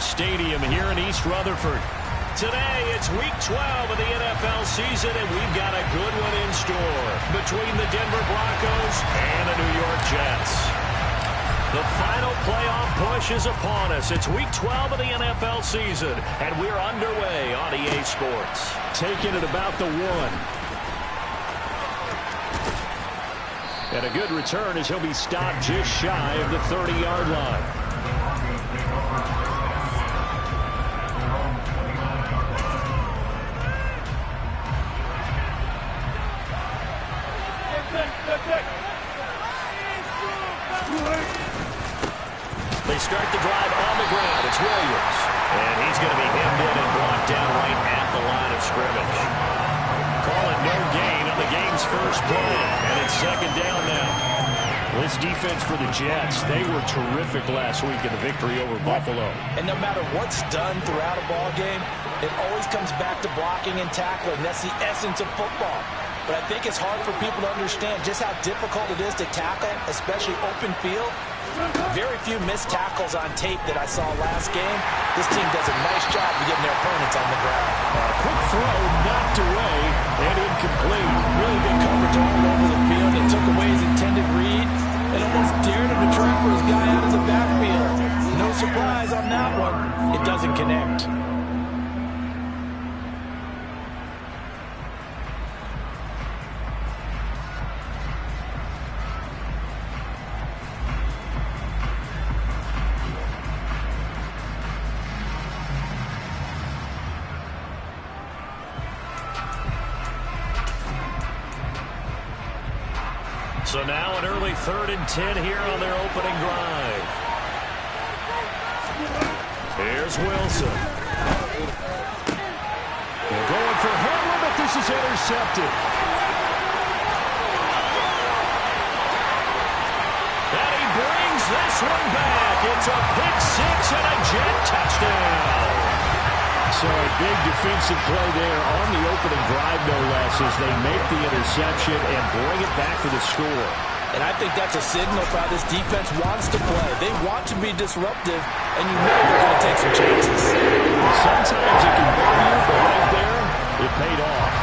Stadium here in East Rutherford. Today, it's Week 12 of the NFL season, and we've got a good one in store between the Denver Broncos and the New York Jets. The final playoff push is upon us. It's Week 12 of the NFL season, and we're underway on EA Sports. Taking it about the 1. And a good return as he'll be stopped just shy of the 30-yard line. They start the drive on the ground. It's Williams. And he's going to be hemmed in and brought down right at the line of scrimmage. Call it no gain on the game's first play. And it's second down now. This defense for the Jets, they were terrific last week in the victory over Buffalo. And no matter what's done throughout a ball game, it always comes back to blocking and tackling. That's the essence of football. But I think it's hard for people to understand just how difficult it is to tackle, especially open field. Very few missed tackles on tape that I saw last game. This team does a nice job of getting their opponents on the ground. Quick throw, knocked away, and incomplete. Really good coverage all over the field. It took away his intended read and almost dared him to try for his guy out of the backfield. No surprise on that one. It doesn't connect. So now an early 3rd and 10 here on their opening drive. Here's Wilson. They're going for Hamlin, but this is intercepted. And he brings this one back. It's a pick 6 and a Jet touchdown. So a big defensive play there on the opening drive, no less, as they make the interception and bring it back for the score. And I think that's a signal for how this defense wants to play. They want to be disruptive, and you know they're going to take some chances. Sometimes it can burn you, but right there, it paid off.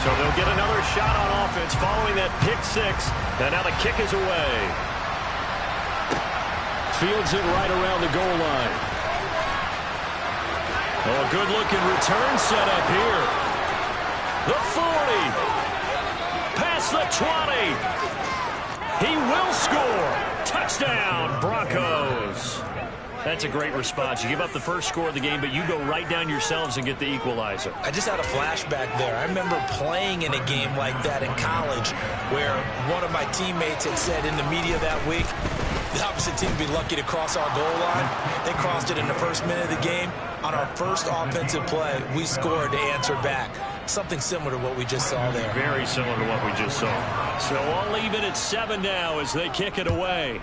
So they'll get another shot on offense following that pick 6, and now the kick is away. Fields it right around the goal line. Oh, a good-looking return set up here. The 40. Past the 20. He will score. Touchdown, Broncos. That's a great response. You give up the first score of the game, but you go right down yourselves and get the equalizer. I just had a flashback there. I remember playing in a game like that in college where one of my teammates had said in the media that week, the opposite team would be lucky to cross our goal line. They crossed it in the first minute of the game. On our first offensive play, we scored to answer back. Something similar to what we just saw there. Very similar to what we just saw. So all even at 7 now as they kick it away.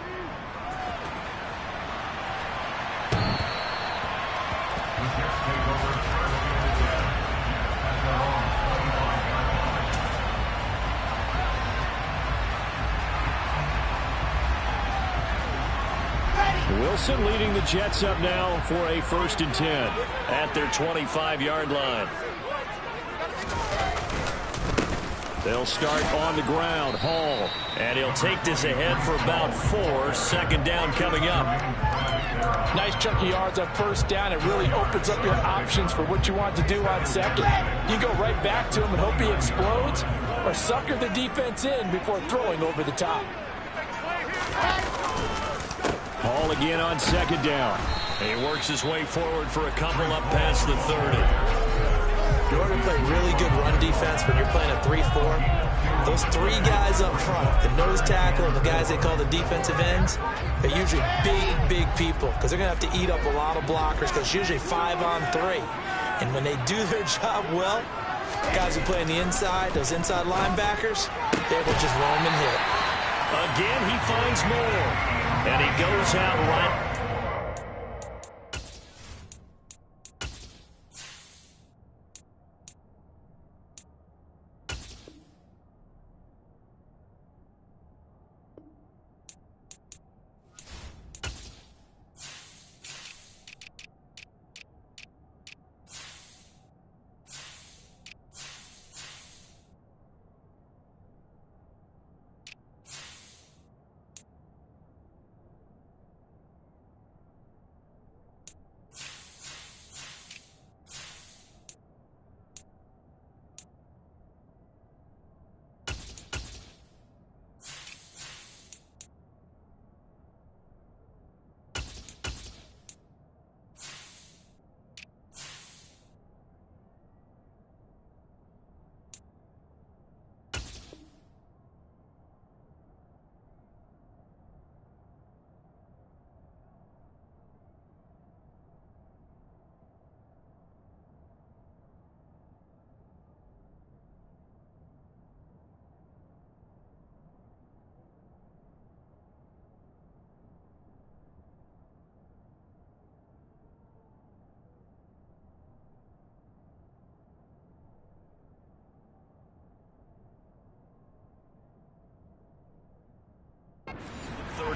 Wilson leading the Jets up now for a 1st and 10 at their 25-yard line. They'll start on the ground. Hall. And he'll take this ahead for about 4. 2nd down coming up. Nice chunk of yards on 1st down. It really opens up your options for what you want to do on 2nd. You go right back to him and hope he explodes, or sucker the defense in before throwing over the top. Hall again on 2nd down. He works his way forward for a couple up past the 30. In order to play really good run defense when you're playing a 3-4, those 3 guys up front, the nose tackle and the guys they call the defensive ends, they're usually big people because they're going to have to eat up a lot of blockers because it's usually 5-on-3. And when they do their job well, guys who play on the inside, those inside linebackers, they will just roam and hit. Again, he finds more. And he goes out right.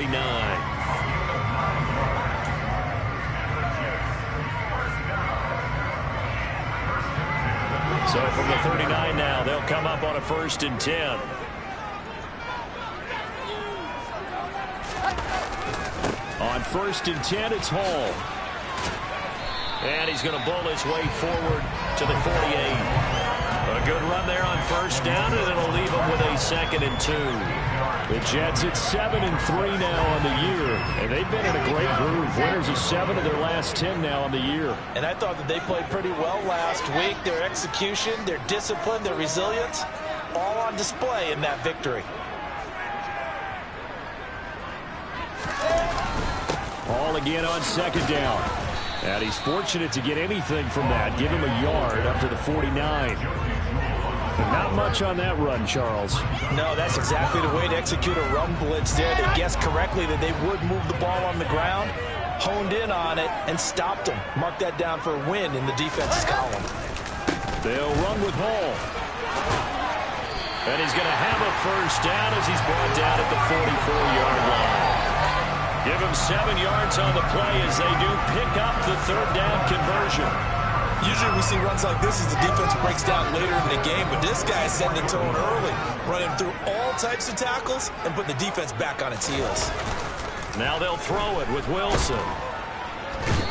39. So from the 39 now, they'll come up on a 1st and 10. On 1st and 10, it's Hall. And he's going to bowl his way forward to the 48. A good run there on 1st down, and it'll leave him with a 2nd and 2. The Jets at 7-3 now on the year, and they've been in a great groove. Winners of 7 of their last 10 now on the year. And I thought that they played pretty well last week. Their execution, their discipline, their resilience, all on display in that victory. Hall again on 2nd down. And he's fortunate to get anything from that. Give him a yard up to the 49. But not much on that run, Charles. No, that's exactly the way to execute a run blitz there. They guessed correctly that they would move the ball on the ground, honed in on it, and stopped them. Mark that down for a win in the defense's column. They'll run with Hall. And he's going to have a 1st down as he's brought down at the 44-yard line. Give him 7 yards on the play as they do pick up the 3rd down conversion. Usually we see runs like this as the defense breaks down later in the game, but this guy is setting the tone early, running through all types of tackles and putting the defense back on its heels. Now they'll throw it with Wilson.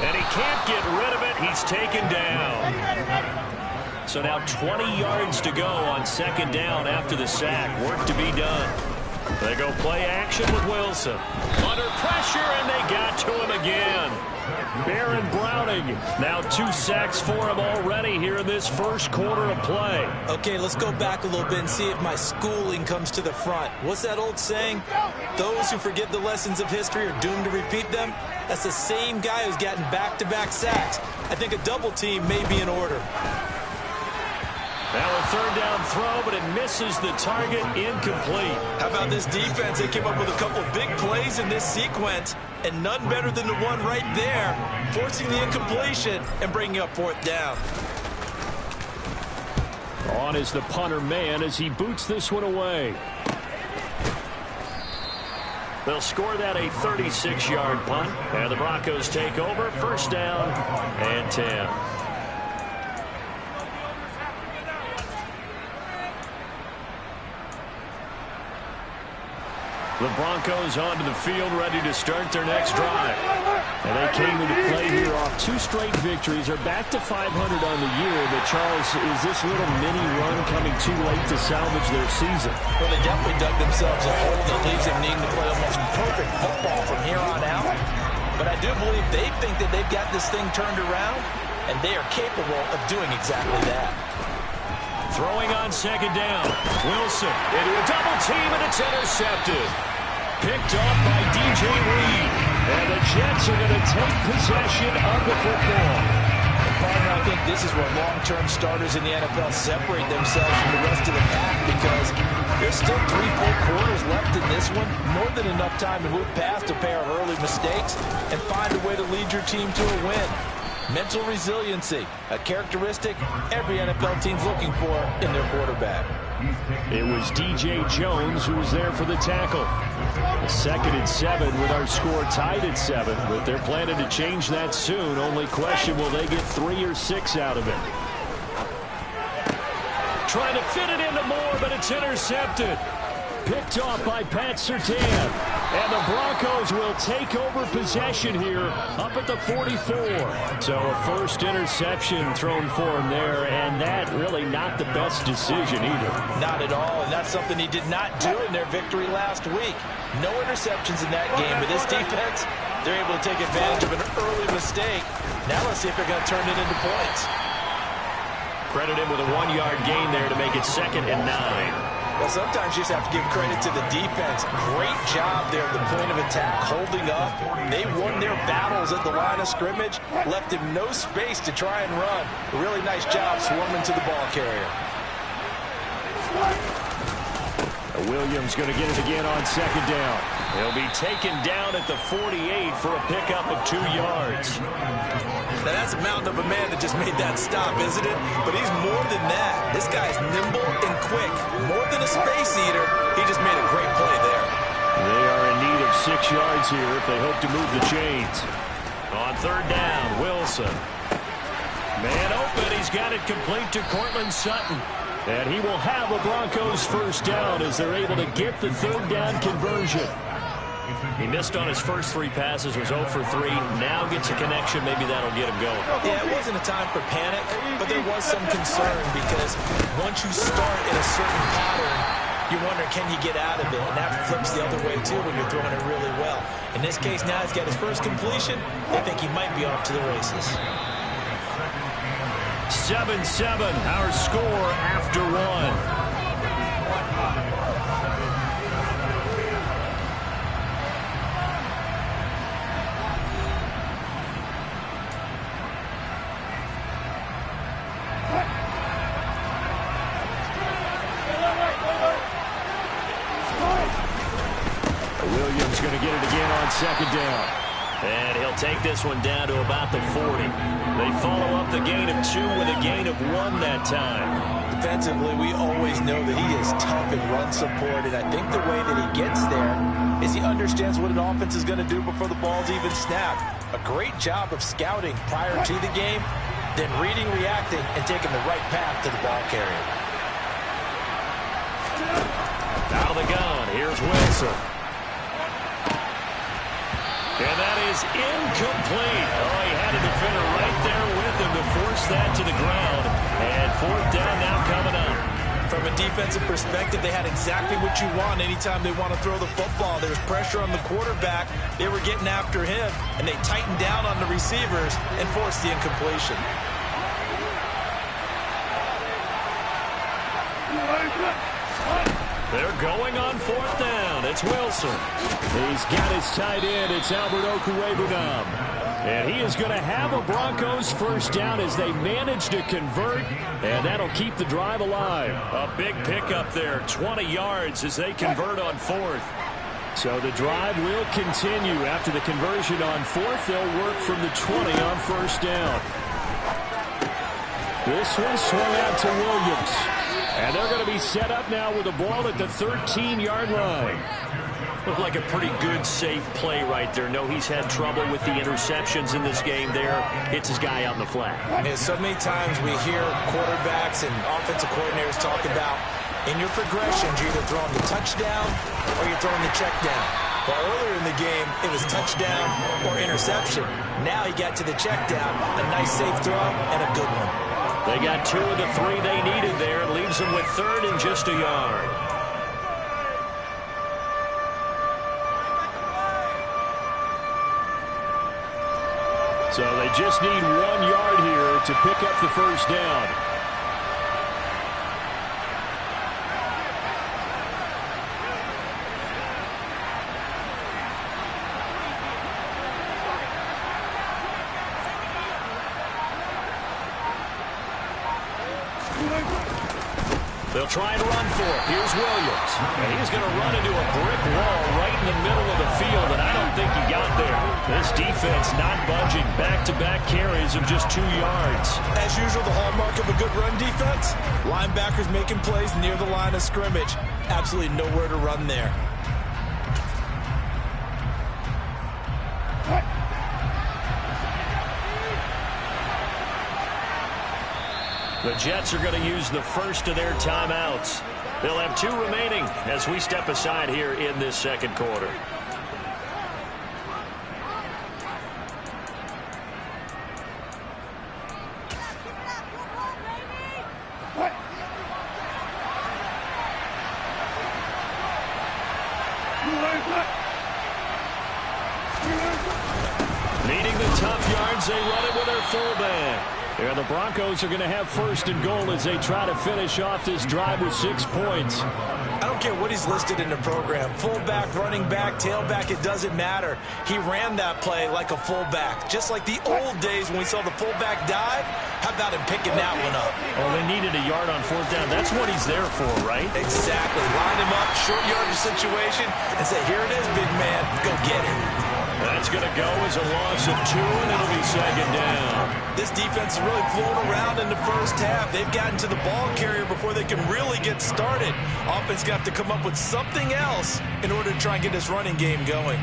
And he can't get rid of it. He's taken down. So now 20 yards to go on 2nd down after the sack. Work to be done. They go play action with Wilson. Under pressure, and they got to him again. Baron Browning, now 2 sacks for him already here in this 1st quarter of play. Okay, let's go back a little bit and see if my schooling comes to the front. What's that old saying? Those who forget the lessons of history are doomed to repeat them. That's the same guy who's gotten back-to-back sacks. I think a double team may be in order. Now a 3rd down throw, but it misses the target, incomplete. How about this defense? They came up with a couple of big plays in this sequence, and none better than the one right there, forcing the incompletion and bringing up 4th down. On is the punter man as he boots this one away. They'll score that a 36-yard punt, and the Broncos take over, 1st down and 10. The Broncos onto the field, ready to start their next drive. And they came into play here off 2 straight victories. Are back to 500 on the year. But, Charles, is this little mini run coming too late to salvage their season? Well, they definitely dug themselves a hole that leaves them needing to play almost perfect football from here on out. But I do believe they think that they've got this thing turned around, and they are capable of doing exactly that. Throwing on 2nd down. Wilson into a double team, and it's intercepted. Picked off by DJ Reed. And the Jets are going to take possession of the football. Partner, I think this is where long-term starters in the NFL separate themselves from the rest of the pack, because there's still 3 full quarters left in this one. More than enough time to move past a pair of early mistakes and find a way to lead your team to a win. Mental resiliency, a characteristic every NFL team's looking for in their quarterback. It was DJ Jones who was there for the tackle. 2nd and 7 with our score tied at 7, but they're planning to change that soon. Only question, will they get 3 or 6 out of it? Trying to fit it into Moore, but it's intercepted. Picked off by Pat Surtain. And the Broncos will take over possession here up at the 44. So a 1st interception thrown for him there, and that really not the best decision either. Not at all, and that's something he did not do in their victory last week. No interceptions in that game, but this defense, they're able to take advantage of an early mistake. Now let's see if they're going to turn it into points. Credit him with a 1-yard gain there to make it 2nd and 9. Well, sometimes you just have to give credit to the defense. Great job there at the point of attack, holding up. They won their battles at the line of scrimmage, left him no space to try and run. A really nice job swarming to the ball carrier. Williams going to get it again on 2nd down. He'll be taken down at the 48 for a pickup of 2 yards. Now that's a mountain of a man that just made that stop, isn't it? But he's more than that. This guy's nimble and quick. More than a space eater, he just made a great play there. They are in need of 6 yards here if they hope to move the chains. On third down, Wilson. Man open. He's got it complete to Cortland Sutton. And he will have a Broncos first down as they're able to get the third down conversion. He missed on his first 3 passes, was 0 for 3. Now gets a connection. Maybe that'll get him going. Yeah, it wasn't a time for panic, but there was some concern because once you start in a certain pattern, you wonder, can you get out of it? And that flips the other way, too, when you're throwing it really well. In this case, now he's got his first completion. They think he might be off to the races. 7-7, our score after 1. Williams going to get it again on second down. And he'll take this one down to about the 40. They follow up the gain of 2 with a gain of 1 that time. Defensively, we always know that he is tough in run support, and I think the way that he gets there is he understands what an offense is going to do before the ball's even snapped. A great job of scouting prior to the game, then reading, reacting, and taking the right path to the ball carrier. Out of the gun, here's Wilson. And that is incomplete. Oh, he had a defender right there with him to force that to the ground. And fourth down now coming up. From a defensive perspective, they had exactly what you want anytime they want to throw the football. There's pressure on the quarterback. They were getting after him, and they tightened down on the receivers and forced the incompletion. They're going on fourth down. It's Wilson. He's got his tight end. It's Albert Okwuegbunam. And he is going to have a Broncos first down as they manage to convert. And that'll keep the drive alive. A big pickup there. 20 yards as they convert on fourth. So the drive will continue. After the conversion on fourth, they'll work from the 20 on first down. This one swung out to Williams. And they're going to be set up now with the ball at the 13-yard line. Looked like a pretty good, safe play right there. No, he's had trouble with the interceptions in this game there. Hits his guy out in the flat. And so many times we hear quarterbacks and offensive coordinators talk about in your progressions, you're either throwing the touchdown or you're throwing the check down. But earlier in the game, it was touchdown or interception. Now he got to the check down, a nice safe throw and a good one. They got 2 of the 3 they needed there. Leaves them with third and just a yard. So they just need 1 yard here to pick up the first down. They'll try and run for it. Here's Williams. And he's going to run into a brick wall right in the middle of the field, and I don't think he got there. This defense not budging. Back-to-back carries of just 2 yards. As usual, the hallmark of a good run defense, linebackers making plays near the line of scrimmage. Absolutely nowhere to run there. The Jets are going to use the first of their timeouts. They'll have 2 remaining as we step aside here in this second quarter. Needing the tough yards, they run it with their fullback. And the Broncos are going to have first and goal as they try to finish off this drive with 6 points. I don't care what he's listed in the program. Fullback, running back, tailback, it doesn't matter. He ran that play like a fullback. Just like the old days when we saw the fullback dive. How about him picking that one up? Oh, they needed a yard on fourth down. That's what he's there for, right? Exactly. Line him up, short yardage situation, and say, here it is, big man. Go get it. That's going to go as a loss of 2, and it'll be second down. This defense is really flown around in the first half. They've gotten to the ball carrier before they can really get started. Offense going to have to come up with something else in order to try and get this running game going.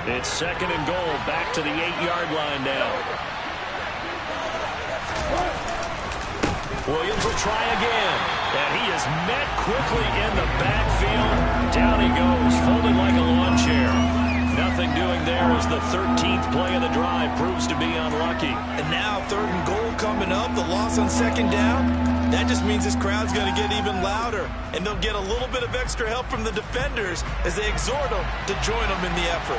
It's second and goal, back to the 8-yard line now. Williams will try again, and he is met quickly in the backfield. Down he goes, folded like a lawn chair. Nothing doing there as the 13th play of the drive proves to be unlucky. And now third and goal coming up, the loss on second down. That just means this crowd's going to get even louder, and they'll get a little bit of extra help from the defenders as they exhort them to join them in the effort.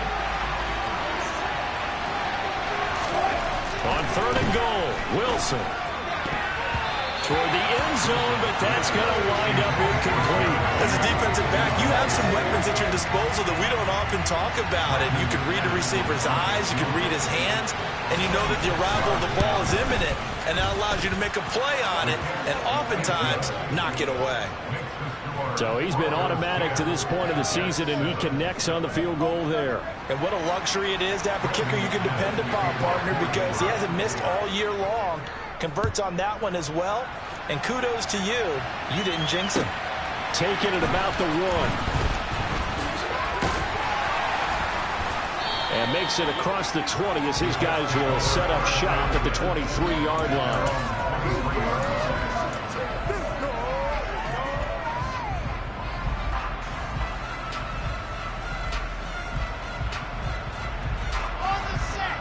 On third and goal, Wilson toward the end zone, but that's going to wind up incomplete. As a defensive back, you have some weapons at your disposal that we don't often talk about. And you can read the receiver's eyes, you can read his hands, and you know that the arrival of the ball is imminent, and that allows you to make a play on it and oftentimes knock it away. So he's been automatic to this point of the season, and he connects on the field goal there. And what a luxury it is to have a kicker you can depend upon, partner, because he hasn't missed all year long. Converts on that one as well. And kudos to you. You didn't jinx him. Taking it about the 1. And makes it across the 20 as his guys will set up shop at the 23-yard line.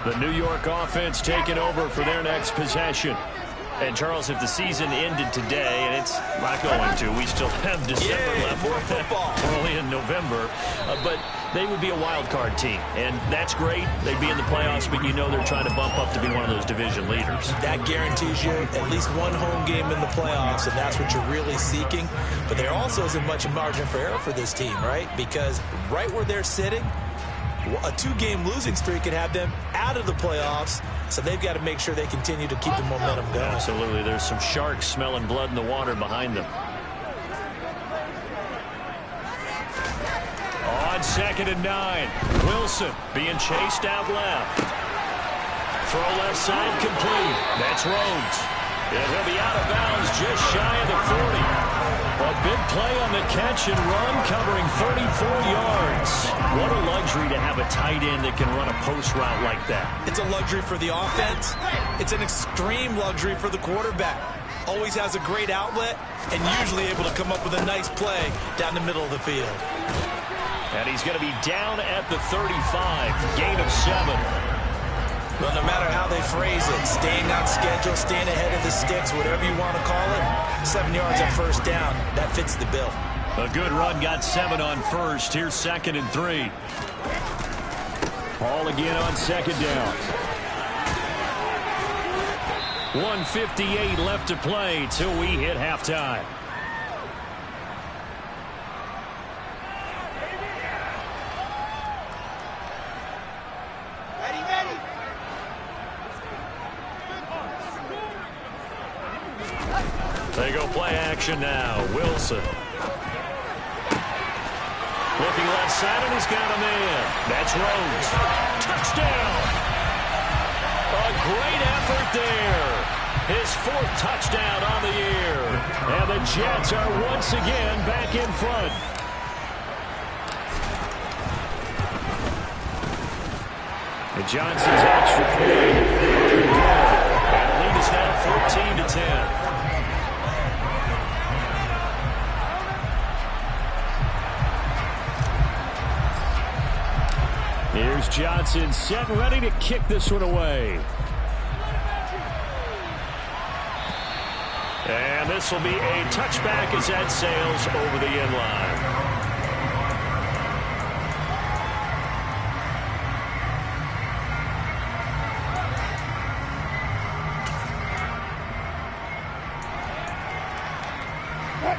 The New York offense taking over for their next possession. And, Charles, if the season ended today, and it's not going to, we still have December left. More football. We're only in November. But they would be a wild card team. And that's great. They'd be in the playoffs, but you know they're trying to bump up to be one of those division leaders. That guarantees you at least one home game in the playoffs, and that's what you're really seeking. But there also isn't much margin for error for this team, right? Because right where they're sitting, a 2-game losing streak could have them out of the playoffs, so they've got to make sure they continue to keep the momentum going. Absolutely. There's some sharks smelling blood in the water behind them. On second and 9, Wilson being chased out left. Throw left side complete. That's Rhodes. And he'll be out of bounds just shy of the 40. A big play on the catch and run, covering 34 yards. What a luxury to have a tight end that can run a post route like that. It's a luxury for the offense. It's an extreme luxury for the quarterback. Always has a great outlet and usually able to come up with a nice play down the middle of the field. And he's going to be down at the 35, gain of 7. Well, no matter how they phrase it, staying on schedule, staying ahead of the sticks, whatever you want to call it, 7 yards at first down, that fits the bill. A good run, got 7 on first. Here's second and 3. Ball again on second down. 1:58 left to play till we hit halftime. They go play action now. Wilson. Looking left side, and he's got a man. That's Rhodes. Touchdown. A great effort there. His 4th touchdown on the year. And the Jets are once again back in front. And Johnson's extra point. And the lead is now 14-10. Here's Johnson set and ready to kick this one away. And this will be a touchback as that sails over the end line.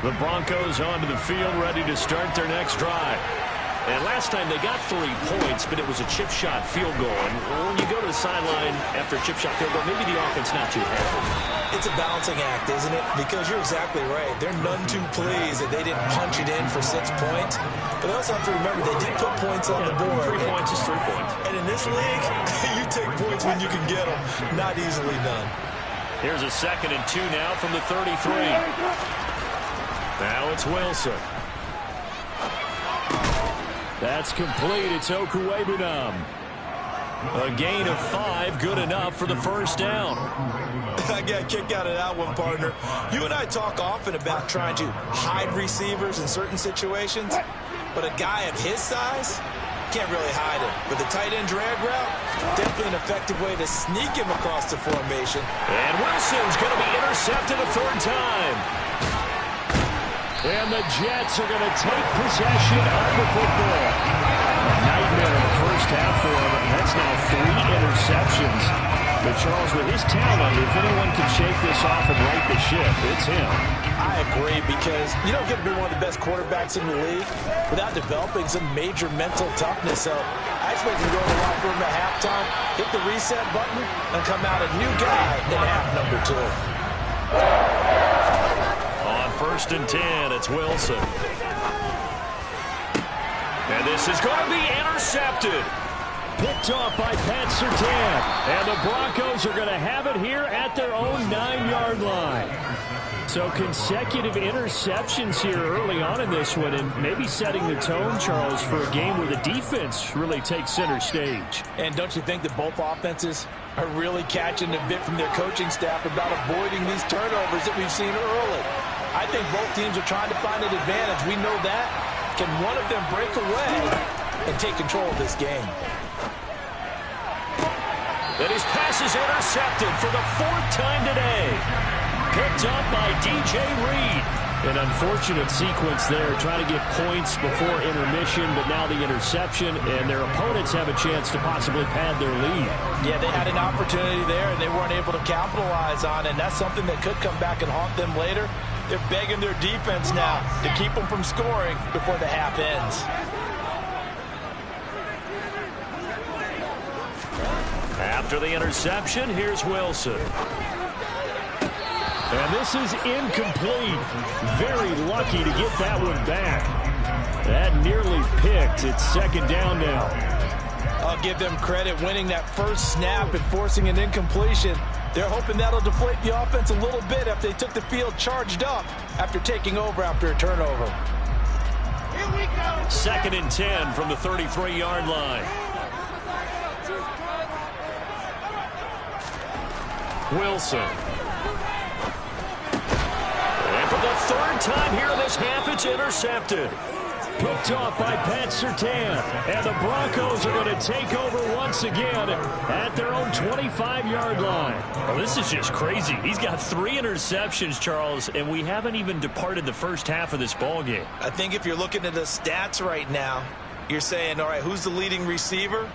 The Broncos onto the field, ready to start their next drive. And last time they got 3 points, but it was a chip shot field goal. And when you go to the sideline after a chip shot field goal, maybe the offense not too happy. It's a balancing act, isn't it? Because you're exactly right. They're none too pleased that they didn't punch it in for 6 points. But they also have to remember they did put points on the board. 3 points is 3 points. And in this league, you take points when you can get them. Not easily done. Here's a 2nd and 2 now from the 33. Now it's Wilson. That's complete. It's Okuwebunam. A gain of 5, good enough for the first down. I got a kick out of that one, partner. You and I talk often about trying to hide receivers in certain situations, but a guy of his size can't really hide him. With the tight end drag route, definitely an effective way to sneak him across the formation. And Wilson's going to be intercepted a 3rd time. And the Jets are going to take possession of the football. A nightmare in the first half for him. That's now 3 interceptions. But Charles, with his talent, if anyone can shake this off and right the ship, it's him. I agree, because you don't get to be one of the best quarterbacks in the league without developing some major mental toughness. So I expect him to go in the locker room at halftime, hit the reset button, and come out a new guy in half number 2. On 1st and 10, it's Wilson. And this is going to be intercepted. Picked off by Pat Surtain. And the Broncos are going to have it here at their own 9-yard line. So consecutive interceptions here early on in this one, and maybe setting the tone, Charles, for a game where the defense really takes center stage. And don't you think that both offenses are really catching a bit from their coaching staff about avoiding these turnovers that we've seen early? I think both teams are trying to find an advantage. We know that. Can one of them break away and take control of this game? And his pass is intercepted for the 4th time today. Picked up by DJ Reed. An unfortunate sequence there, trying to get points before intermission, but now the interception, and their opponents have a chance to possibly pad their lead. Yeah, they had an opportunity there, and they weren't able to capitalize on it, and that's something that could come back and haunt them later. They're begging their defense now to keep them from scoring before the half ends. After the interception, here's Wilson. And this is incomplete. Very lucky to get that one back. That nearly picked. It's 2nd down now. I'll give them credit winning that first snap and forcing an incompletion. They're hoping that'll deflate the offense a little bit if they took the field charged up after taking over after a turnover. 2nd and 10 from the 33-yard line. Wilson. And for the 3rd time here in this half, it's intercepted. Picked off by Pat Surtain. And the Broncos are going to take over once again at their own 25-yard line. Well, this is just crazy. He's got 3 interceptions, Charles, and we haven't even departed the first half of this ballgame. I think if you're looking at the stats right now, you're saying, all right, who's the leading receiver?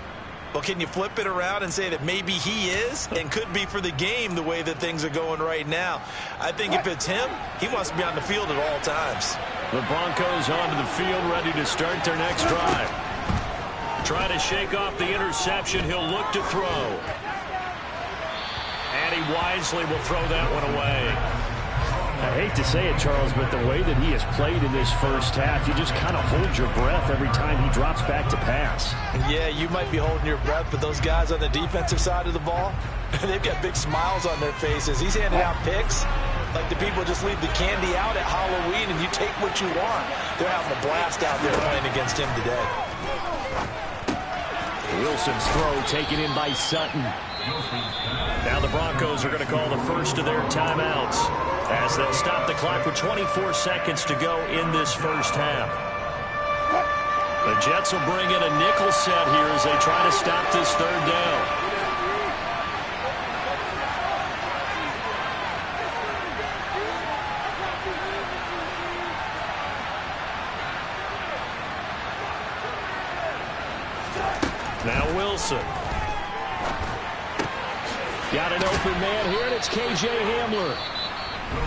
Well, can you flip it around and say that maybe he is and could be for the game the way that things are going right now? I think if it's him, he wants to be on the field at all times. The Broncos onto the field, ready to start their next drive. Try to shake off the interception. He'll look to throw. And he wisely will throw that one away. I hate to say it, Charles, but the way that he has played in this first half, you just kind of hold your breath every time he drops back to pass. Yeah, you might be holding your breath, but those guys on the defensive side of the ball, they've got big smiles on their faces. He's handing out picks like the people just leave the candy out at Halloween and you take what you want. They're having a blast out there playing against him today. Wilson's throw taken in by Sutton. Now the Broncos are going to call the first of their timeouts as they'll stop the clock with 24 seconds to go in this first half. The Jets will bring in a nickel set here as they try to stop this 3rd down. Now Wilson. Got an open man here, and it's K.J. Hamler.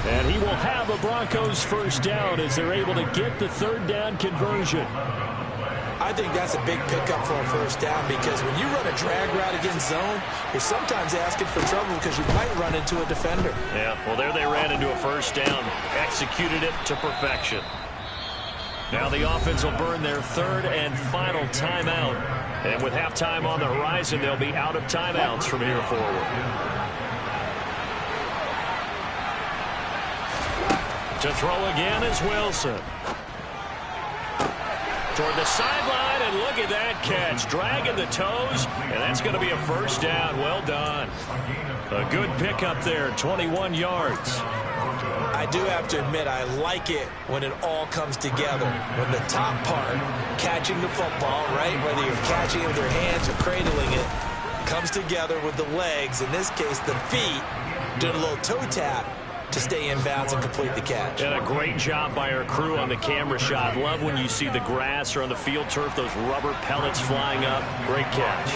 And he will have a Broncos first down as they're able to get the 3rd down conversion. I think that's a big pickup for a first down because when you run a drag route against zone, you're sometimes asking for trouble because you might run into a defender. Yeah, well, there they ran into a first down, executed it to perfection. Now the offense will burn their third and final timeout. And with halftime on the horizon, they'll be out of timeouts from here forward. To throw again is Wilson. Toward the sideline, and look at that catch. Dragging the toes, and that's going to be a first down. Well done. A good pickup there, 21 yards. I do have to admit, I like it when it all comes together. When the top part, catching the football, right, whether you're catching it with your hands or cradling it, comes together with the legs, in this case the feet, doing a little toe tap to stay in bounds and complete the catch. And a great job by our crew on the camera shot. Love when you see the grass or on the field turf, those rubber pellets flying up. Great catch.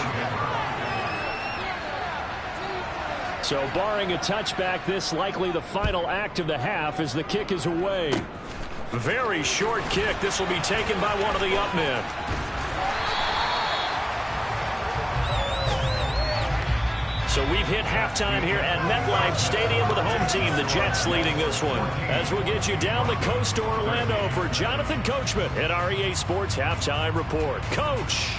So barring a touchback, this likely the final act of the half as the kick is away. Very short kick. This will be taken by one of the up men. So we've hit halftime here at MetLife Stadium with the home team, the Jets, leading this one. As we'll get you down the coast to Orlando for Jonathan Coachman at our EA Sports Halftime Report. Coach.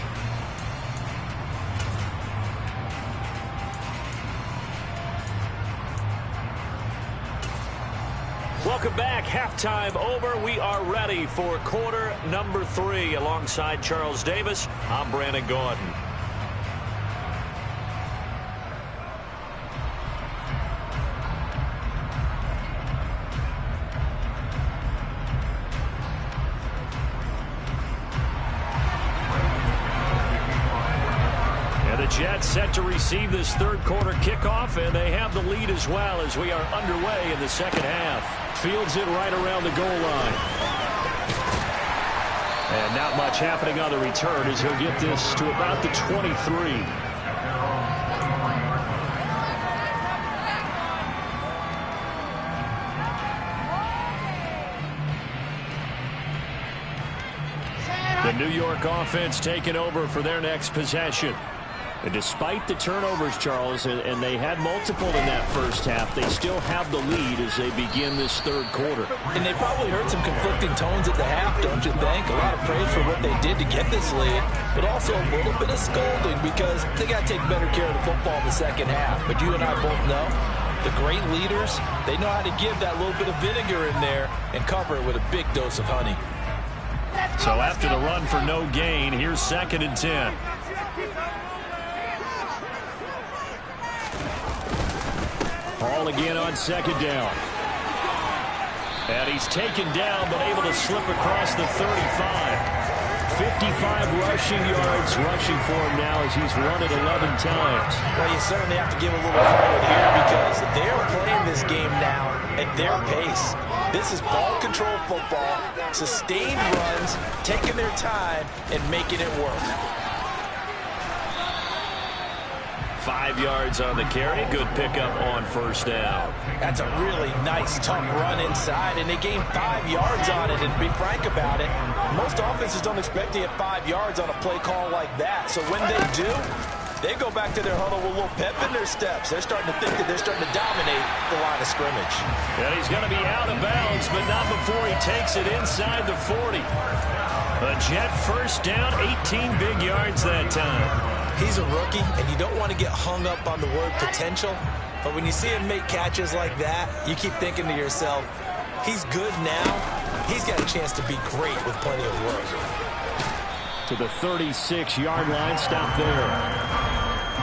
Welcome back. Halftime over. We are ready for quarter number 3. Alongside Charles Davis, I'm Brandon Gaudin. Jets set to receive this third quarter kickoff, and they have the lead as well as we are underway in the second half. Fields it right around the goal line. And not much happening on the return as he'll get this to about the 23. The New York offense taking over for their next possession. And despite the turnovers, Charles, and they had multiple in that first half, they still have the lead as they begin this third quarter. And they probably heard some conflicting tones at the half, don't you think? A lot of praise for what they did to get this lead, but also a little bit of scolding because they got to take better care of the football in the second half. But you and I both know the great leaders, they know how to give that little bit of vinegar in there and cover it with a big dose of honey. So after the run for no gain, here's 2nd and 10. Ball again on 2nd down. And he's taken down, but able to slip across the 35. 55 rushing yards rushing for him now as he's run it 11 times. Well, you certainly have to give a little credit here because they're playing this game now at their pace. This is ball control football, sustained runs, taking their time, and making it work. 5 yards on the carry. Good pickup on first down. That's a really nice, tough run inside, and they gained 5 yards on it. And to be frank about it, most offenses don't expect to get 5 yards on a play call like that. So when they do, they go back to their huddle with a little pep in their steps. They're starting to think that they're starting to dominate the line of scrimmage. And he's going to be out of bounds, but not before he takes it inside the 40. A Jet first down, 18 big yards that time. He's a rookie, and you don't want to get hung up on the word potential. But when you see him make catches like that, you keep thinking to yourself, he's good now. He's got a chance to be great with plenty of work. To the 36-yard line, stop there.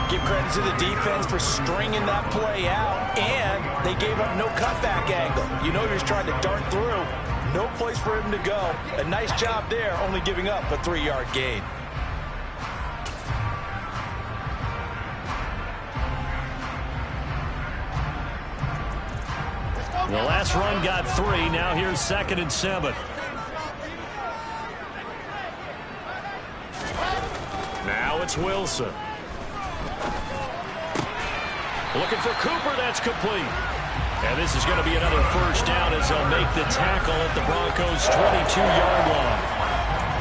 Give credit to the defense for stringing that play out, and they gave up no cutback angle. You know you're trying to dart through. No place for him to go. A nice job there, only giving up a 3-yard gain. The last run got 3. Now here's 2nd and 7. Now it's Wilson. Looking for Cooper. That's complete. And this is going to be another first down as they'll make the tackle at the Broncos' 22-yard line.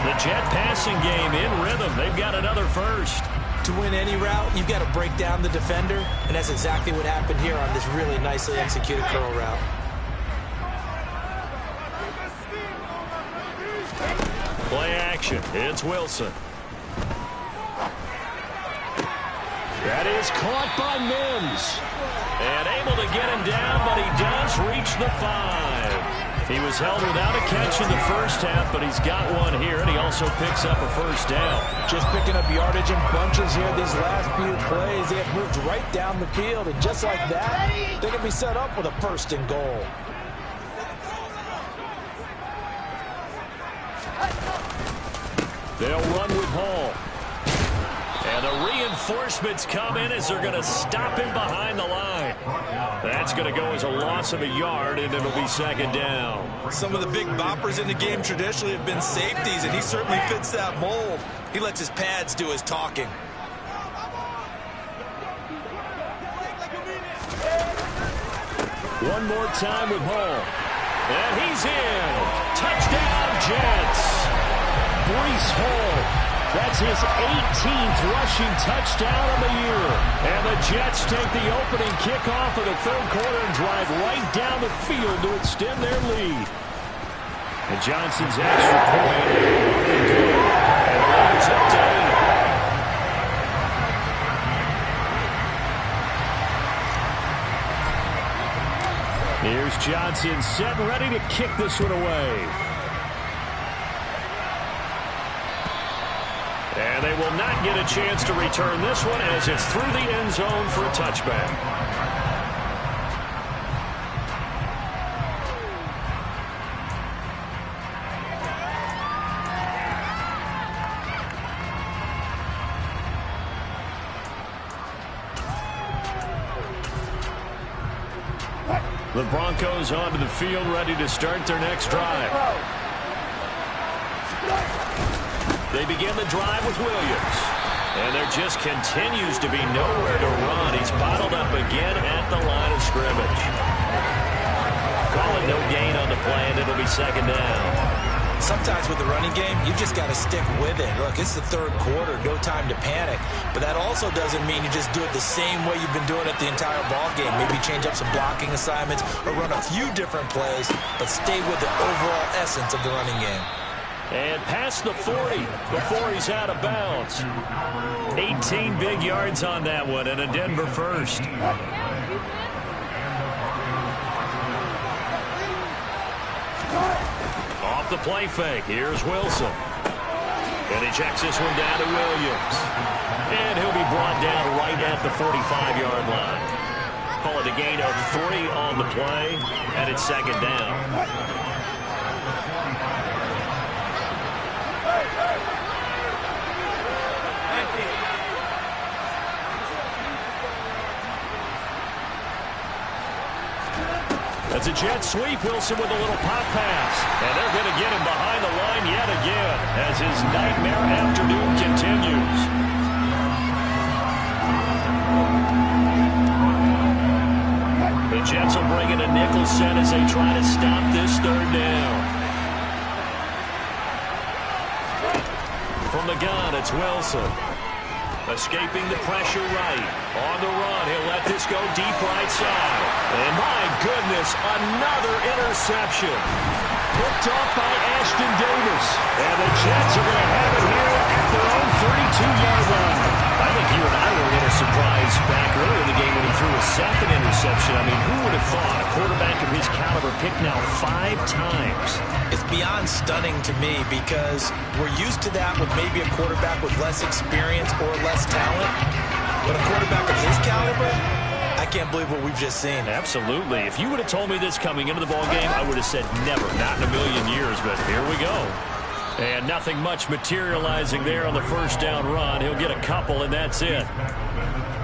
The Jet passing game in rhythm. They've got another first. To win any route, you've got to break down the defender, and that's exactly what happened here on this really nicely executed curl route. Play action. It's Wilson. That is caught by Mims. And able to get him down, but he does reach the 5. He was held without a catch in the first half, but he's got one here, and he also picks up a first down. Just picking up yardage in bunches here these last few plays. They have moved right down the field, and just like that, they're going to be set up with a first and goal. They'll run with Hall. And the reinforcements come in as they're going to stop him behind the line. That's going to go as a loss of a yard, and it'll be second down. Some of the big boppers in the game traditionally have been safeties, and he certainly fits that mold. He lets his pads do his talking. One more time with Hall. And he's in. Touchdown, Jets. Breece Hall. That's his 18th rushing touchdown of the year. And the Jets take the opening kickoff of the third quarter and drive right down the field to extend their lead. And Johnson's extra point. And the Lions up to 8. Here's Johnson set and ready to kick this one away. And they will not get a chance to return this one as it's through the end zone for a touchback. The Broncos onto the field, ready to start their next drive. They begin the drive with Williams. And there just continues to be nowhere to run. He's bottled up again at the line of scrimmage. Call it no gain on the play, and it'll be second down. Sometimes with the running game, you just got to stick with it. Look, it's the third quarter, no time to panic. But that also doesn't mean you just do it the same way you've been doing it the entire ball game. Maybe change up some blocking assignments or run a few different plays, but stay with the overall essence of the running game. And past the 40 before he's out of bounds. 18 big yards on that one, and a Denver first. Off the play fake, here's Wilson. And he checks this one down to Williams. And he'll be brought down right at the 45-yard line. Call it a gain of 3 on the play, and it's second down. That's a jet sweep. Wilson with a little pop pass. And they're going to get him behind the line yet again as his nightmare afternoon continues. The Jets will bring in a nickel set as they try to stop this third down. From the gun, it's Wilson. Escaping the pressure right. On the run, he'll let this go deep right side. And my goodness, another interception. Picked off by Ashton Davis. And the Jets are going to have it here at their own 32-yard line. I think you and I were a little surprised back earlier in the game when he threw a second interception. I mean, who would have thought a quarterback of his caliber picked now 5 times? It's beyond stunning to me because we're used to that with maybe a quarterback with less experience or less talent. But a quarterback of his caliber, I can't believe what we've just seen. Absolutely. If you would have told me this coming into the ballgame, I would have said never, not in a million years, but here we go. And nothing much materializing there on the first down run. He'll get a couple, and that's it.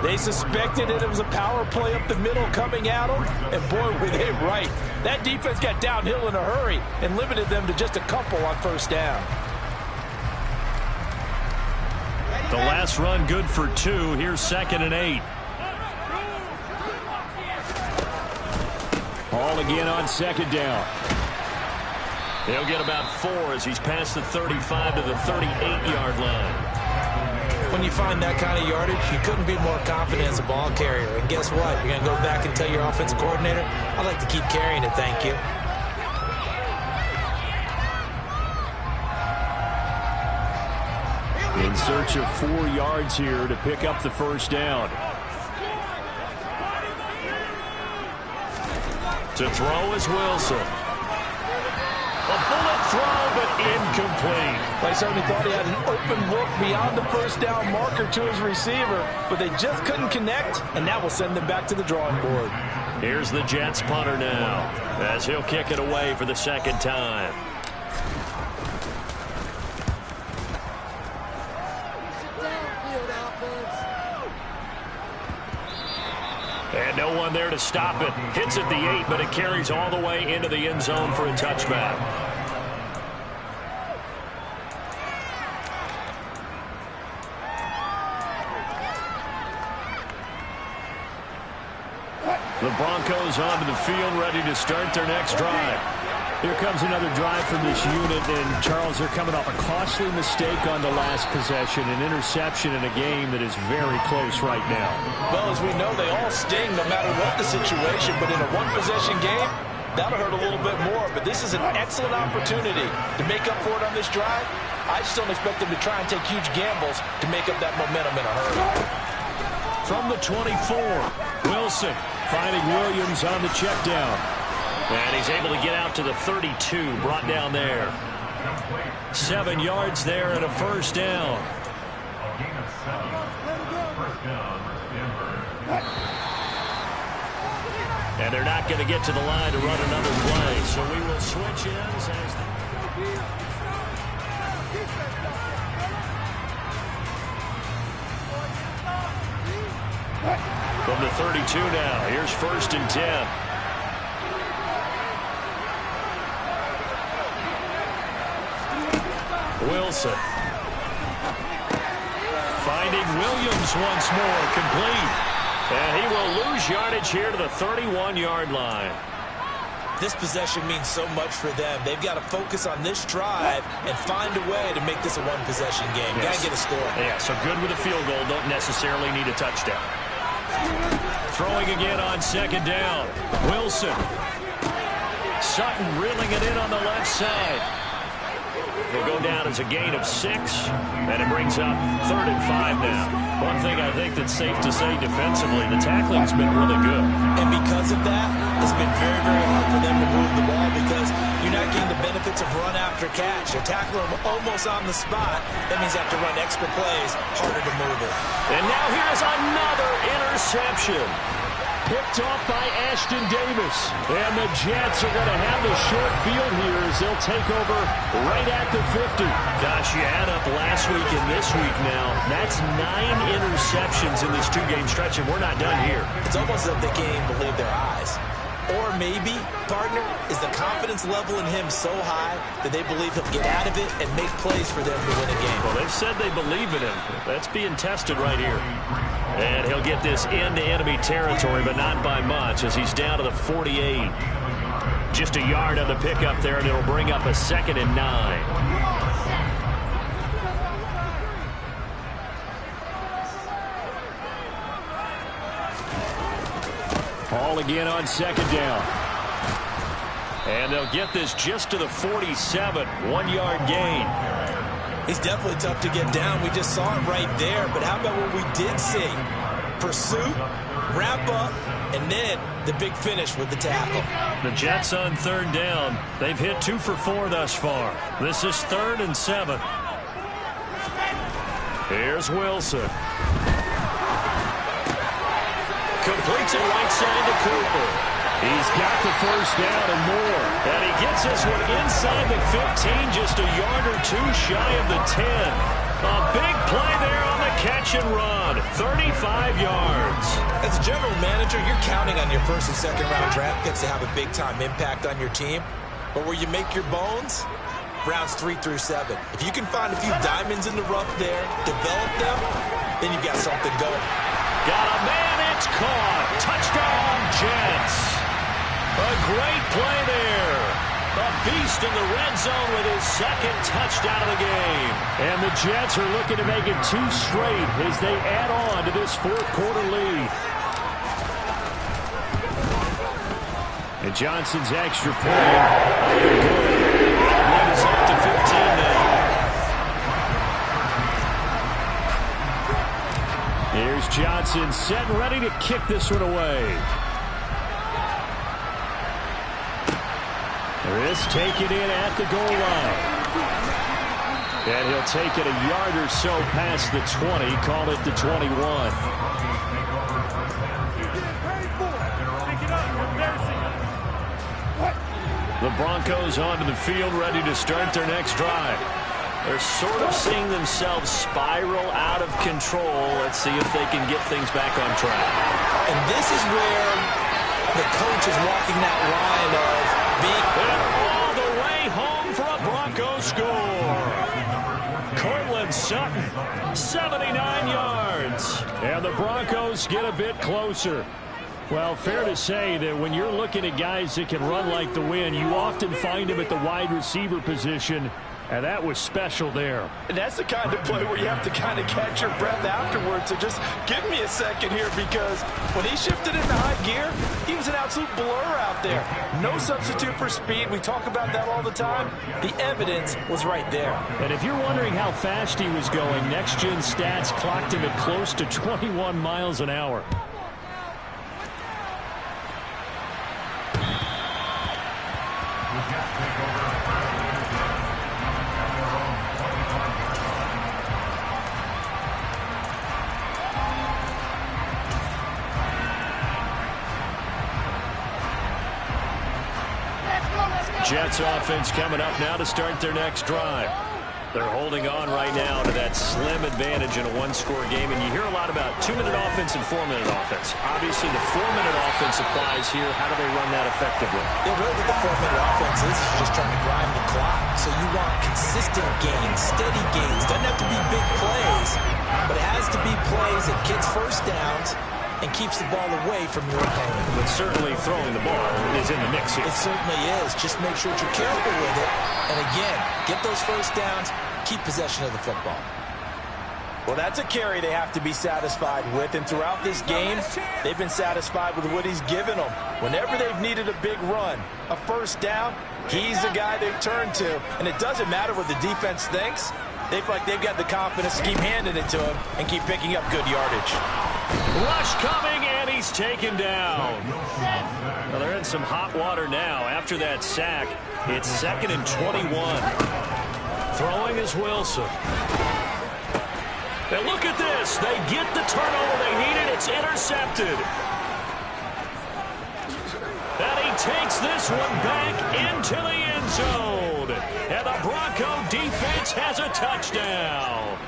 They suspected it was a power play up the middle coming at them, and boy, were they right. That defense got downhill in a hurry and limited them to just a couple on first down. The last run good for 2. Here's second and 8. Ball again on second down. He'll get about 4 as he's past the 35 to the 38-yard line. When you find that kind of yardage, you couldn't be more confident as a ball carrier. And guess what? You're going to go back and tell your offensive coordinator, I'd like to keep carrying it, thank you. In search of 4 yards here to pick up the first down. To throw is Wilson. A bullet throw, but incomplete. Like somebody thought he had an open look beyond the first down marker to his receiver, but they just couldn't connect, and that will send them back to the drawing board. Here's the Jets punter now, as he'll kick it away for the second time. And no one there to stop it. Hits at the 8, but it carries all the way into the end zone for a touchback. The Broncos onto the field, ready to start their next drive. Here comes another drive from this unit, and Charles, they're coming off a costly mistake on the last possession, an interception in a game that is very close right now. Well, as we know, they all sting no matter what the situation, but in a one-possession game, that'll hurt a little bit more. But this is an excellent opportunity to make up for it on this drive. I just don't expect them to try and take huge gambles to make up that momentum in a hurry. From the 24, Wilson finding Williams on the check down. And he's able to get out to the 32, brought down there. 7 yards there and a first down. And they're not going to get to the line to run another play, so we will switch ends as from the 32 now. Here's 1st and 10. Wilson. Finding Williams once more, complete. And he will lose yardage here to the 31-yard line. This possession means so much for them. They've got to focus on this drive and find a way to make this a one-possession game. Yes. Got to get a score. Yeah, so good with a field goal. Don't necessarily need a touchdown. Throwing again on 2nd down. Wilson. Sutton reeling it in on the left side. Will go down as a gain of 6, and it brings up 3rd and 5 now. One thing I think that's safe to say defensively, the tackling's been really good. And because of that, it's been very, very hard for them to move the ball because you're not getting the benefits of run after catch. You're tackling them almost on the spot. That means you have to run extra plays, harder to move it. And now here's another interception. Picked off by Ashton Davis. And the Jets are going to have the short field here as they'll take over right at the 50. Gosh, you add up last week and this week now. That's 9 interceptions in this 2-game stretch, and we're not done here. It's almost as if they can't even believe their eyes. Or maybe, partner, is the confidence level in him so high that they believe he'll get out of it and make plays for them to win a game. Well, they've said they believe in him. That's being tested right here. And he'll get this into enemy territory, but not by much as he's down to the 48. Just a yard on the pickup there, and it'll bring up a 2nd and 9. Ball again on 2nd down. And they'll get this just to the 47, 1-yard gain. He's definitely tough to get down. We just saw it right there. But how about what we did see? Pursuit, wrap up, and then the big finish with the tackle. The Jets on 3rd down. They've hit 2 for 4 thus far. This is 3rd and 7. Here's Wilson. Completes it right side to Cooper. He's got the first down and more. And he gets this one inside the 15, just a yard or 2 shy of the 10. A big play there on the catch and run. 35 yards. As a general manager, you're counting on your 1st and 2nd round draft picks to have a big-time impact on your team. But where you make your bones, rounds 3 through 7. If you can find a few diamonds in the rough there, develop them, then you've got something going. Got a man, it's caught. Touchdown, Jets. A great play there. A beast in the red zone with his second touchdown of the game. And the Jets are looking to make it 2 straight as they add on to this fourth quarter lead. And Johnson's extra point. Lead is up to 15 now. Here's Johnson set and ready to kick this one away. This taken in at the goal line. And he'll take it a yard or so past the 20, call it the 21. The Broncos onto the field, ready to start their next drive. They're sort of seeing themselves spiral out of control. Let's see if they can get things back on track. And this is where the coach is walking that line of being... All the way home for a Broncos score. Cortland Sutton, 79 yards. And the Broncos get a bit closer. Well, fair to say that when you're looking at guys that can run like the wind, you often find them at the wide receiver position, and that was special there. And that's the kind of play where you have to kind of catch your breath afterwards. So just give me a second here, because when he shifted into high gear, he was an absolute blur out there. No substitute for speed. We talk about that all the time. The evidence was right there. And if you're wondering how fast he was going, next-gen stats clocked him at close to 21 miles an hour. Jets offense coming up now to start their next drive. They're holding on right now to that slim advantage in a one-score game, and you hear a lot about 2-minute offense and 4-minute offense. Obviously, the 4-minute offense applies here. How do they run that effectively? Yeah, really with the 4-minute offense, this is just trying to grind the clock. So you want consistent gains, steady gains. Doesn't have to be big plays, but it has to be plays that gets first downs and keeps the ball away from your opponent. But certainly throwing the ball is in the mix here. It certainly is. Just make sure that you're careful with it. And again, get those first downs, keep possession of the football. Well, that's a carry they have to be satisfied with. And throughout this game, they've been satisfied with what he's given them. Whenever they've needed a big run, a first down, he's the guy they've turned to. And it doesn't matter what the defense thinks. They feel like they've got the confidence to keep handing it to him and keep picking up good yardage. Rush coming, and he's taken down. Well, they're in some hot water now. After that sack, it's 2nd and 21. Throwing is Wilson. And look at this. They get the turnover they needed. It's intercepted. And he takes this one back into the end zone. And the Bronco defense has a touchdown.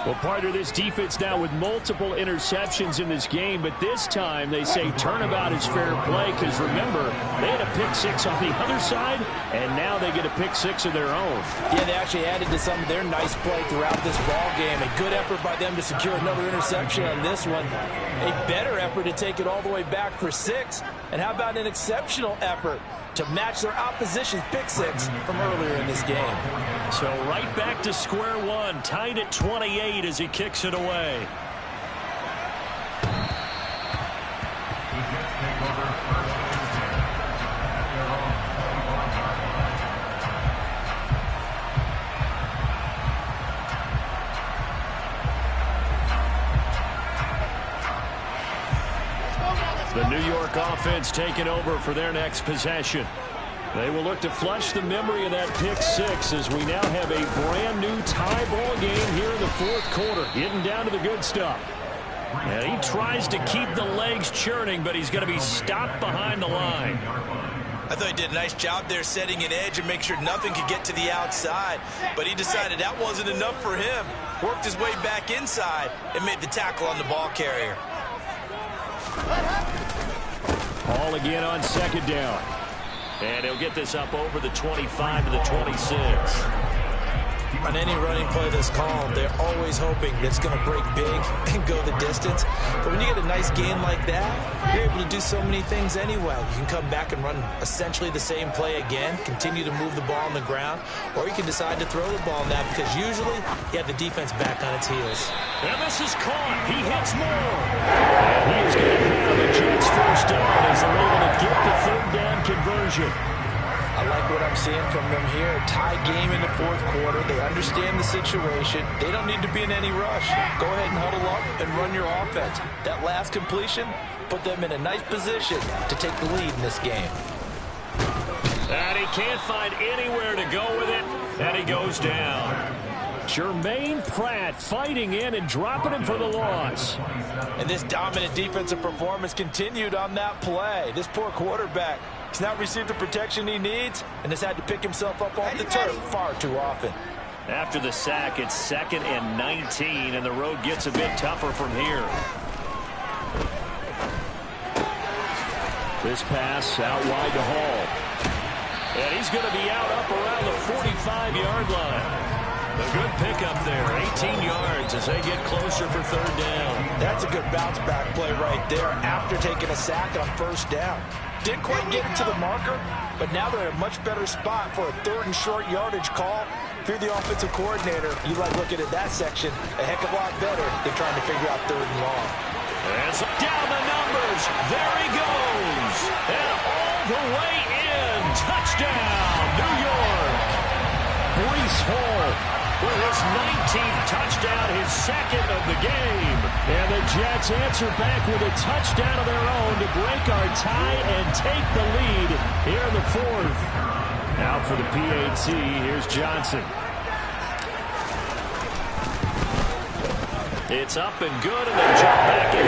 Well, part of this defense now with multiple interceptions in this game, but this time they say turnabout is fair play, because remember, they had a pick six on the other side, and now they get a pick six of their own. Yeah, they actually added to some of their nice play throughout this ball game. A good effort by them to secure another interception on this one. A better effort to take it all the way back for 6. And how about an exceptional effort to match their opposition's pick six from earlier in this game. So right back to square one, tied at 28 as he kicks it away. The New York offense taking over for their next possession. They will look to flush the memory of that pick six as we now have a brand new tie ball game here in the fourth quarter, getting down to the good stuff. And he tries to keep the legs churning, but he's going to be stopped behind the line. I thought he did a nice job there setting an edge and make sure nothing could get to the outside. But he decided that wasn't enough for him. Worked his way back inside and made the tackle on the ball carrier. Ball again on second down. And he'll get this up over the 25 to the 26. On any running play that's called, they're always hoping that it's going to break big and go the distance. But when you get a nice gain like that, you're able to do so many things anyway. You can come back and run essentially the same play again, continue to move the ball on the ground, or you can decide to throw the ball now because usually you have the defense back on its heels. And this is caught. He hits more. And he is going to have a Jets first down as they're able to get the third down conversion. I like what I'm seeing from them here. A tie game in the fourth quarter. They understand the situation. They don't need to be in any rush. Go ahead and huddle up and run your offense. That last completion put them in a nice position to take the lead in this game. And he can't find anywhere to go with it. And he goes down. Jermaine Pratt fighting in and dropping him for the loss. And this dominant defensive performance continued on that play. This poor quarterback, he's not received the protection he needs and has had to pick himself up off the turf far too often. After the sack, it's 2nd and 19, and the road gets a bit tougher from here. This pass out wide to Hall. And he's going to be out up around the 45-yard line. A good pickup there, 18 yards as they get closer for third down. That's a good bounce-back play right there after taking a sack on first down. Didn't quite get it to the marker, but now they're in a much better spot for a 3rd and short yardage call. If you're the offensive coordinator, you like looking at that section a heck of a lot better than trying to figure out 3rd and long. And so down the numbers. There he goes. And all the way in. Touchdown, New York. Breece Hall with his 19th touchdown, his 2nd of the game. And the Jets answer back with a touchdown of their own to break our tie and take the lead here in the 4th. Out for the PAT, here's Johnson. It's up and good, and they jump back in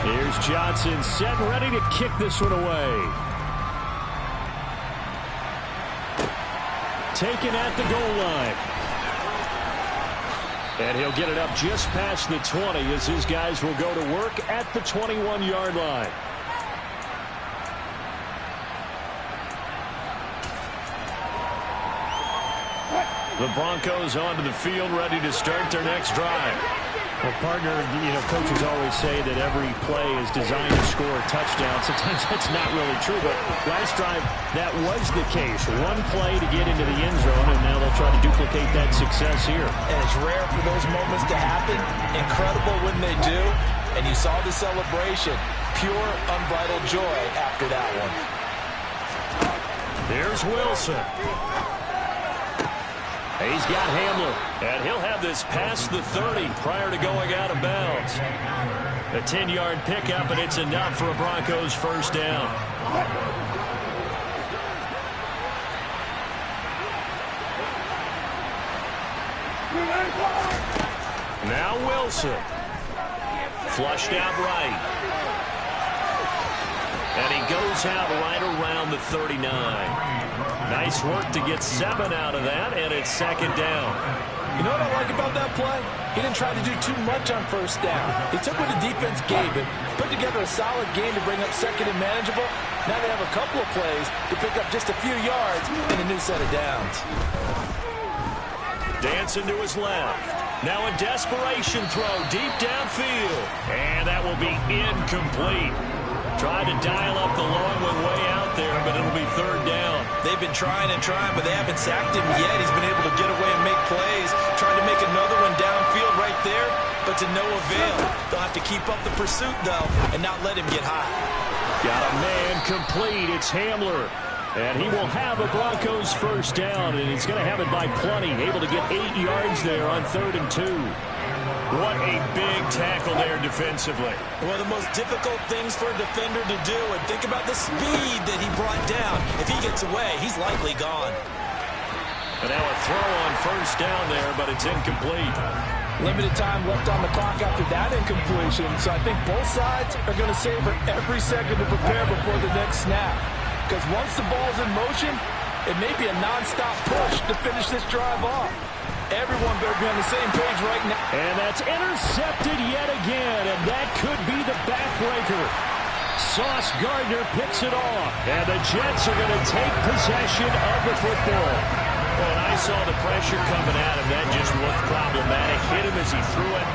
35-28. Here's Johnson set and ready to kick this one away. Taken at the goal line. And he'll get it up just past the 20 as his guys will go to work at the 21-yard line. The Broncos onto the field, ready to start their next drive. Well, partner, coaches always say that every play is designed to score a touchdown. Sometimes that's not really true, but last drive, that was the case. One play to get into the end zone, and now they'll try to duplicate that success here. And it's rare for those moments to happen. Incredible when they do. And you saw the celebration. Pure, unbridled joy after that one. There's Wilson. He's got Hamler, and he'll have this past the 30 prior to going out of bounds. A 10-yard pickup, and it's enough for a Broncos first down. Now Wilson. Flushed out right. And he goes out right around the 39. Nice work to get 7 out of that, and it's 2nd down. You know what I like about that play? He didn't try to do too much on first down. He took what the defense gave him, put together a solid game to bring up 2nd and manageable. Now they have a couple of plays to pick up just a few yards in a new set of downs. Dancing to his left. Now a desperation throw deep downfield. And that will be incomplete. Tried to dial up the long one way out there, but it'll be 3rd down. They've been trying and trying, but they haven't sacked him yet. He's been able to get away and make plays. Tried to make another one downfield right there, but to no avail. They'll have to keep up the pursuit, though, and not let him get high. Got a man complete. It's Hamler. And he will have a Broncos first down, and he's going to have it by plenty. Able to get 8 yards there on 3rd and 2. What a big tackle there defensively. One of the most difficult things for a defender to do, and think about the speed that he brought down. If he gets away, he's likely gone. And now a throw on first down there, but it's incomplete. Limited time left on the clock after that incompletion, so I think both sides are going to savor every second to prepare before the next snap. Because once the ball's in motion, it may be a nonstop push to finish this drive off. Everyone better be on the same page right now. And that's intercepted yet again, and that could be the backbreaker. Sauce Gardner picks it off. And the Jets are going to take possession of the football. Well, when I saw the pressure coming at him, that just looked problematic. Hit him as he threw it,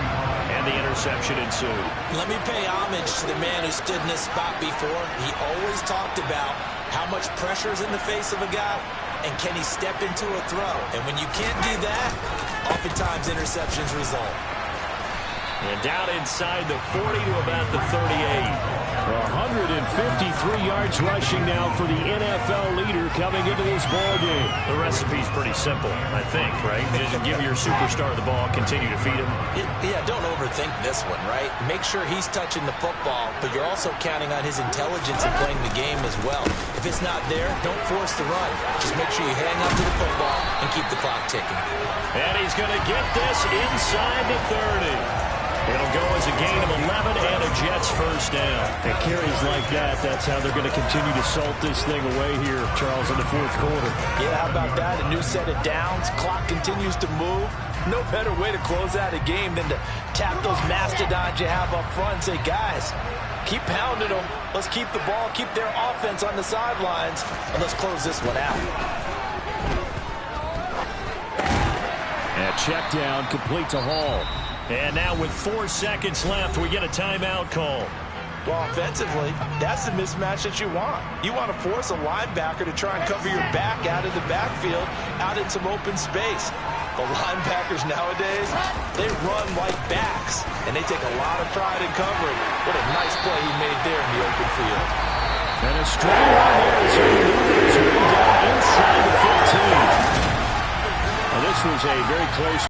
and the interception ensued. Let me pay homage to the man who stood in this spot before. He always talked about how much pressure is in the face of a guy, and can he step into a throw. And when you can't do that, oftentimes interceptions result. And down inside the 40 to about the 38. 153 yards rushing now for the NFL leader coming into this ball game. The recipe's pretty simple, I think, right? Just give your superstar the ball, continue to feed him. Yeah, don't overthink this one, right? Make sure he's touching the football, but you're also counting on his intelligence in playing the game as well. If it's not there, don't force the run. Just make sure you hang on to the football and keep the clock ticking. And he's going to get this inside the 30. It'll go as a gain of 11 and a Jets first down. And carries like that, that's how they're going to continue to salt this thing away here, Charles, in the fourth quarter. Yeah, how about that? A new set of downs. Clock continues to move. No better way to close out a game than to tap those mastodons you have up front and say, guys, keep pounding them. Let's keep the ball, keep their offense on the sidelines, and let's close this one out. And check down complete to Hall. And now with 4 seconds left, we get a timeout call. Well, offensively, that's the mismatch that you want. You want to force a linebacker to try and cover your back out of the backfield, out in some open space. The linebackers nowadays, they run like backs, and they take a lot of pride in covering. What a nice play he made there in the open field. And a strong run there as he moves way down inside the 15. Well, this was a very close